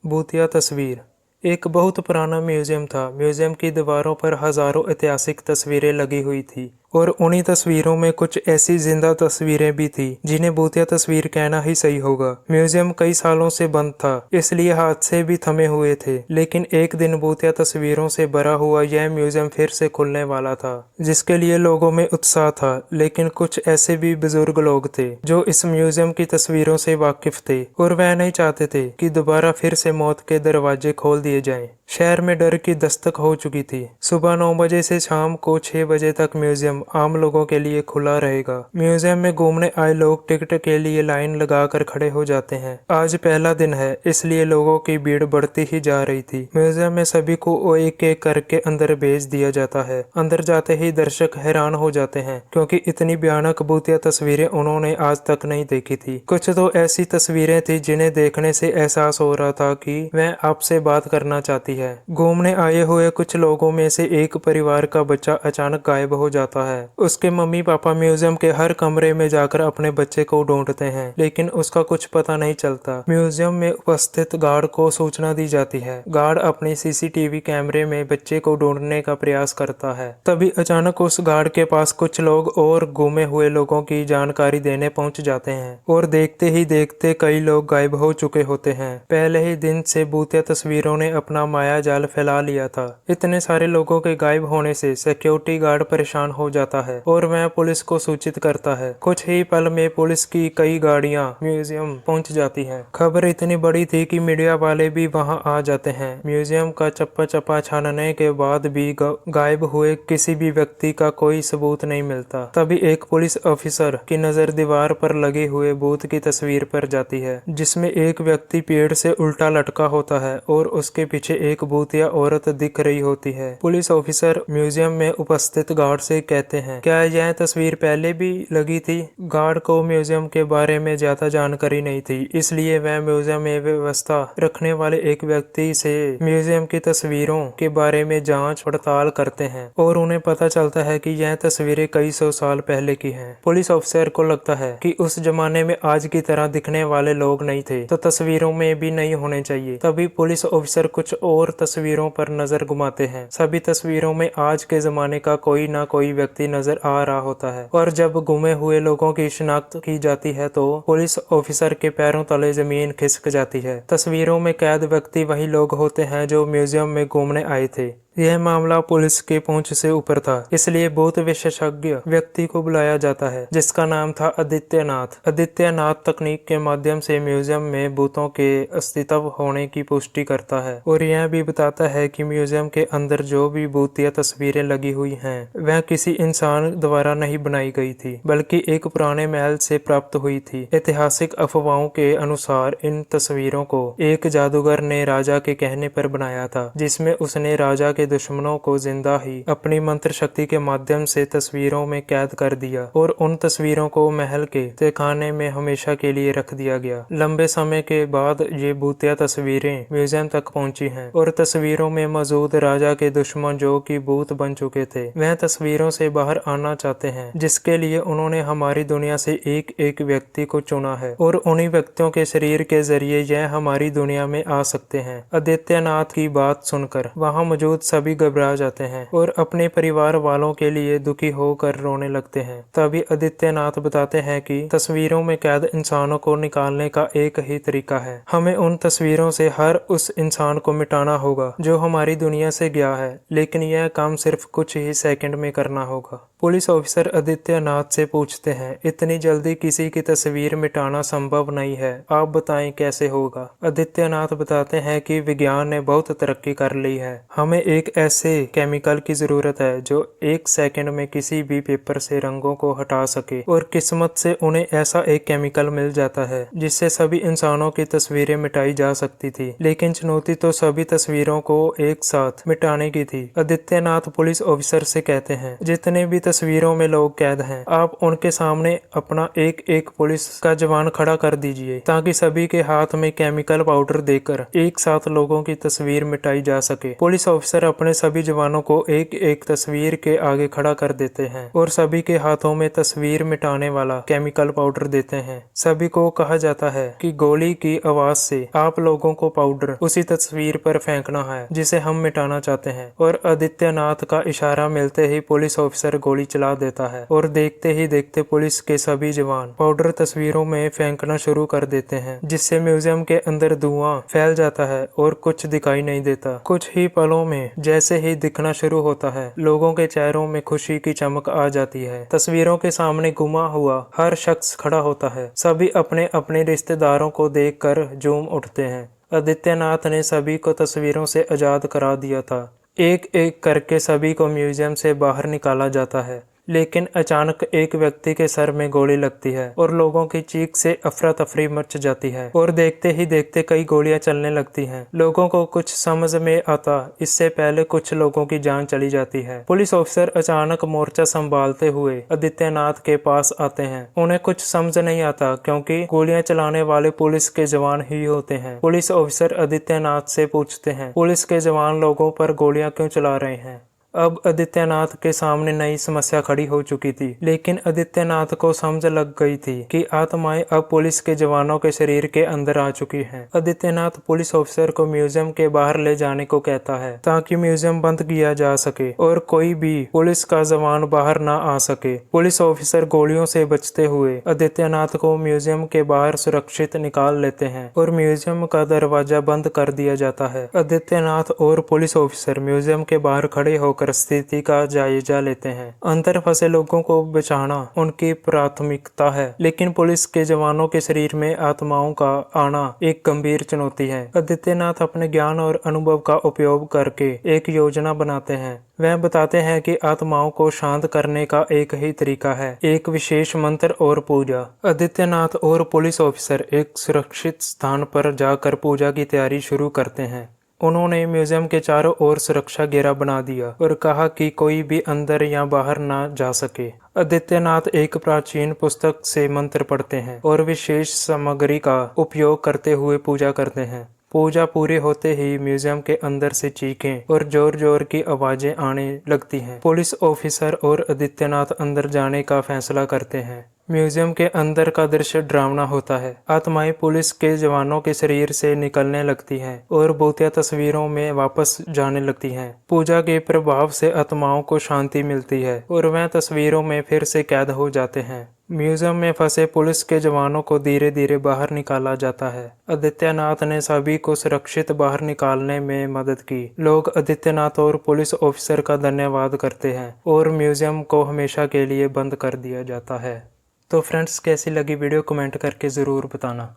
भूतिया तस्वीर। एक बहुत पुराना म्यूजियम था। म्यूजियम की दीवारों पर हजारों ऐतिहासिक तस्वीरें लगी हुई थी और उन्हीं तस्वीरों में कुछ ऐसी जिंदा तस्वीरें भी थी जिन्हें भूतिया तस्वीर कहना ही सही होगा। म्यूजियम कई सालों से बंद था, इसलिए हादसे भी थमे हुए थे, लेकिन एक दिन भूतिया तस्वीरों से भरा हुआ यह म्यूजियम फिर से खुलने वाला था, जिसके लिए लोगों में उत्साह था। लेकिन कुछ ऐसे भी बुजुर्ग लोग थे जो इस म्यूजियम की तस्वीरों से वाकिफ थे और वह नहीं चाहते थे कि दोबारा फिर से मौत के दरवाजे खोल दिए जाएं। शहर में डर की दस्तक हो चुकी थी। सुबह 9 बजे से शाम को 6 बजे तक म्यूजियम आम लोगों के लिए खुला रहेगा। म्यूजियम में घूमने आए लोग टिकट के लिए लाइन लगाकर खड़े हो जाते हैं। आज पहला दिन है, इसलिए लोगों की भीड़ बढ़ती ही जा रही थी। म्यूजियम में सभी को एक एक करके अंदर भेज दिया जाता है। अंदर जाते ही दर्शक हैरान हो जाते हैं, क्योंकि इतनी भयानक भूतिया तस्वीरें उन्होंने आज तक नहीं देखी थी। कुछ तो ऐसी तस्वीरें थी जिन्हें देखने से एहसास हो रहा था कि वह आपसे बात करना चाहती है। घूमने आए हुए कुछ लोगों में से एक परिवार का बच्चा अचानक गायब हो जाता है। उसके मम्मी पापा म्यूजियम के हर कमरे में जाकर अपने बच्चे को ढूंढते हैं, लेकिन उसका कुछ पता नहीं चलता। म्यूजियम में उपस्थित गार्ड को सूचना दी जाती है। गार्ड अपने सीसीटीवी कैमरे में बच्चे को ढूंढने का प्रयास करता है। तभी अचानक उस गार्ड के पास कुछ लोग और गुमे हुए लोगों की जानकारी देने पहुंच जाते हैं और देखते ही देखते कई लोग गायब हो चुके होते हैं। पहले ही दिन से भूतिया तस्वीरों ने अपना माया जाल फैला लिया था। इतने सारे लोगों के गायब होने से सिक्योरिटी गार्ड परेशान हो जाता है और वह पुलिस को सूचित करता है। कुछ ही पल में पुलिस की कई गाड़ियां म्यूजियम पहुंच जाती हैं। खबर इतनी बड़ी थी कि मीडिया वाले भी वहां आ जाते हैं। म्यूजियम का चप्पा चप्पा छानने के बाद भी गायब हुए किसी भी व्यक्ति का कोई सबूत नहीं मिलता। तभी एक पुलिस ऑफिसर की नजर दीवार पर लगे हुए भूत की तस्वीर पर जाती है, जिसमें एक व्यक्ति पेड़ से उल्टा लटका होता है और उसके पीछे एक भूतिया औरत दिख रही होती है। पुलिस ऑफिसर म्यूजियम में उपस्थित गार्ड से कहते हैं, क्या यह तस्वीर पहले भी लगी थी? गार्ड को म्यूजियम के बारे में ज्यादा जानकारी नहीं थी, इसलिए वह म्यूजियम में व्यवस्था रखने वाले एक व्यक्ति से म्यूजियम की तस्वीरों के बारे में जांच पड़ताल करते हैं और उन्हें पता चलता है कि यह तस्वीरें कई सौ साल पहले की हैं। पुलिस ऑफिसर को लगता है कि उस जमाने में आज की तरह दिखने वाले लोग नहीं थे, तो तस्वीरों में भी नहीं होने चाहिए। तभी पुलिस ऑफिसर कुछ और तस्वीरों पर नजर घुमाते हैं। सभी तस्वीरों में आज के जमाने का कोई ना कोई व्यक्ति नजर आ रहा होता है और जब गुमे हुए लोगों की शिनाख्त की जाती है तो पुलिस ऑफिसर के पैरों तले जमीन खिसक जाती है। तस्वीरों में कैद व्यक्ति वही लोग होते हैं जो म्यूजियम में घूमने आए थे। यह मामला पुलिस के पहुंच से ऊपर था, इसलिए भूत विशेषज्ञ व्यक्ति को बुलाया जाता है, जिसका नाम था आदित्यनाथ। आदित्यनाथ तकनीक के माध्यम से म्यूजियम में भूतों के अस्तित्व होने की पुष्टि करता है और यह भी बताता है कि म्यूजियम के अंदर जो भी भूतिया तस्वीरें लगी हुई हैं, वह किसी इंसान द्वारा नहीं बनाई गई थी, बल्कि एक पुराने महल से प्राप्त हुई थी। ऐतिहासिक अफवाहों के अनुसार इन तस्वीरों को एक जादूगर ने राजा के कहने पर बनाया था, जिसमें उसने राजा के दुश्मनों को जिंदा ही अपनी मंत्र शक्ति के माध्यम से तस्वीरों में कैद कर दिया और उन तस्वीरों को महल के तहखाने में हमेशा के लिए रख दिया गया। लंबे समय के बाद ये भूतिया तस्वीरें म्यूजियम तक पहुंची हैं और तस्वीरों में मौजूद राजा के दुश्मन जो कि भूत बन चुके थे, वह तस्वीरों से बाहर आना चाहते हैं, जिसके लिए उन्होंने हमारी दुनिया से एक एक व्यक्ति को चुना है और उन्हीं व्यक्तियों के शरीर के जरिए यह हमारी दुनिया में आ सकते हैं। आदित्यनाथ की बात सुनकर वहां मौजूद सभी घबरा जाते हैं और अपने परिवार वालों के लिए दुखी होकर रोने लगते हैं। तभी आदित्यनाथ बताते हैं कि तस्वीरों में कैद इंसानों को निकालने का एक ही तरीका है। हमें उन तस्वीरों से हर उस इंसान को मिटाना होगा जो हमारी दुनिया से गया है, लेकिन यह काम सिर्फ कुछ ही सेकंड में करना होगा। पुलिस ऑफिसर आदित्यनाथ से पूछते हैं, इतनी जल्दी किसी की तस्वीर मिटाना संभव नहीं है, आप बताएं कैसे होगा? आदित्यनाथ बताते हैं कि विज्ञान ने बहुत तरक्की कर ली है। हमें एक ऐसे केमिकल की जरूरत है जो एक सेकंड में किसी भी पेपर से रंगों को हटा सके और किस्मत से उन्हें ऐसा एक केमिकल मिल जाता है जिससे सभी इंसानों की तस्वीरें मिटाई जा सकती थी, लेकिन चुनौती तो सभी तस्वीरों को एक साथ मिटाने की थी। आदित्यनाथ पुलिस ऑफिसर से कहते हैं, जितने भी तस्वीरों में लोग कैद हैं। आप उनके सामने अपना एक एक पुलिस का जवान खड़ा कर दीजिए ताकि सभी के हाथ में केमिकल पाउडर देकर एक साथ लोगों की तस्वीर मिटाई जा सके। पुलिस ऑफिसर अपने सभी जवानों को एक एक तस्वीर के आगे खड़ा कर देते हैं और सभी के हाथों में तस्वीर मिटाने वाला केमिकल पाउडर देते हैं। सभी को कहा जाता है कि गोली की आवाज से आप लोगों को पाउडर उसी तस्वीर पर फेंकना है जिसे हम मिटाना चाहते हैं। और आदित्यनाथ का इशारा मिलते ही पुलिस ऑफिसर गोली चला देता है और देखते ही देखते पुलिस के सभी जवान पाउडर तस्वीरों में फेंकना शुरू कर देते हैं, जिससे म्यूजियम के अंदर धुआं फैल जाता है और कुछ दिखाई नहीं देता। कुछ ही पलों में जैसे ही दिखना शुरू होता है, लोगों के चेहरों में खुशी की चमक आ जाती है। तस्वीरों के सामने गुमा हुआ हर शख्स खड़ा होता है। सभी अपने अपने रिश्तेदारों को देखकर झूम उठते हैं। आदित्यनाथ ने सभी को तस्वीरों से आजाद करा दिया था। एक एक करके सभी को म्यूजियम से बाहर निकाला जाता है, लेकिन अचानक एक व्यक्ति के सर में गोली लगती है और लोगों की चीख से अफरा तफरी मच जाती है और देखते ही देखते कई गोलियां चलने लगती हैं। लोगों को कुछ समझ में आता इससे पहले कुछ लोगों की जान चली जाती है। पुलिस ऑफिसर अचानक मोर्चा संभालते हुए आदित्यनाथ के पास आते हैं। उन्हें कुछ समझ नहीं आता क्योंकि गोलियां चलाने वाले पुलिस के जवान ही होते हैं। पुलिस ऑफिसर आदित्यनाथ से पूछते हैं, पुलिस के जवान लोगों पर गोलियां क्यों चला रहे हैं? अब आदित्यनाथ के सामने नई समस्या खड़ी हो चुकी थी, लेकिन आदित्यनाथ को समझ लग गई थी कि आत्माएं अब पुलिस के जवानों के शरीर के अंदर आ चुकी हैं। आदित्यनाथ पुलिस ऑफिसर को म्यूजियम के बाहर ले जाने को कहता है ताकि म्यूजियम बंद किया जा सके और कोई भी पुलिस का जवान बाहर ना आ सके। पुलिस ऑफिसर गोलियों से बचते हुए आदित्यनाथ को म्यूजियम के बाहर सुरक्षित निकाल लेते हैं और म्यूजियम का दरवाजा बंद कर दिया जाता है। आदित्यनाथ और पुलिस ऑफिसर म्यूजियम के बाहर खड़े होकर स्थिति का जायजा लेते हैं। अंदर फंसे लोगों को बचाना उनकी प्राथमिकता है, लेकिन पुलिस के जवानों के शरीर में आत्माओं का आना एक गंभीर चुनौती है। आदित्यनाथ अपने ज्ञान और अनुभव का उपयोग करके एक योजना बनाते हैं। वह बताते हैं कि आत्माओं को शांत करने का एक ही तरीका है, एक विशेष मंत्र और पूजा। आदित्यनाथ और पुलिस ऑफिसर एक सुरक्षित स्थान पर जाकर पूजा की तैयारी शुरू करते हैं। उन्होंने म्यूजियम के चारों ओर सुरक्षा घेरा बना दिया और कहा कि कोई भी अंदर या बाहर ना जा सके। आदित्यनाथ एक प्राचीन पुस्तक से मंत्र पढ़ते हैं और विशेष सामग्री का उपयोग करते हुए पूजा करते हैं। पूजा पूरी होते ही म्यूजियम के अंदर से चीखें और जोर जोर की आवाजें आने लगती हैं। पुलिस ऑफिसर और आदित्यनाथ अंदर जाने का फैसला करते हैं। म्यूजियम के अंदर का दृश्य डरावना होता है। आत्माएं पुलिस के जवानों के शरीर से निकलने लगती हैं और भूतिया तस्वीरों में वापस जाने लगती हैं। पूजा के प्रभाव से आत्माओं को शांति मिलती है और वह तस्वीरों में फिर से कैद हो जाते हैं। म्यूजियम में फंसे पुलिस के जवानों को धीरे धीरे बाहर निकाला जाता है। आदित्यनाथ ने सभी को सुरक्षित बाहर निकालने में मदद की। लोग आदित्यनाथ और पुलिस ऑफिसर का धन्यवाद करते हैं और म्यूजियम को हमेशा के लिए बंद कर दिया जाता है। तो फ्रेंड्स, कैसी लगी वीडियो कमेंट करके ज़रूर बताना।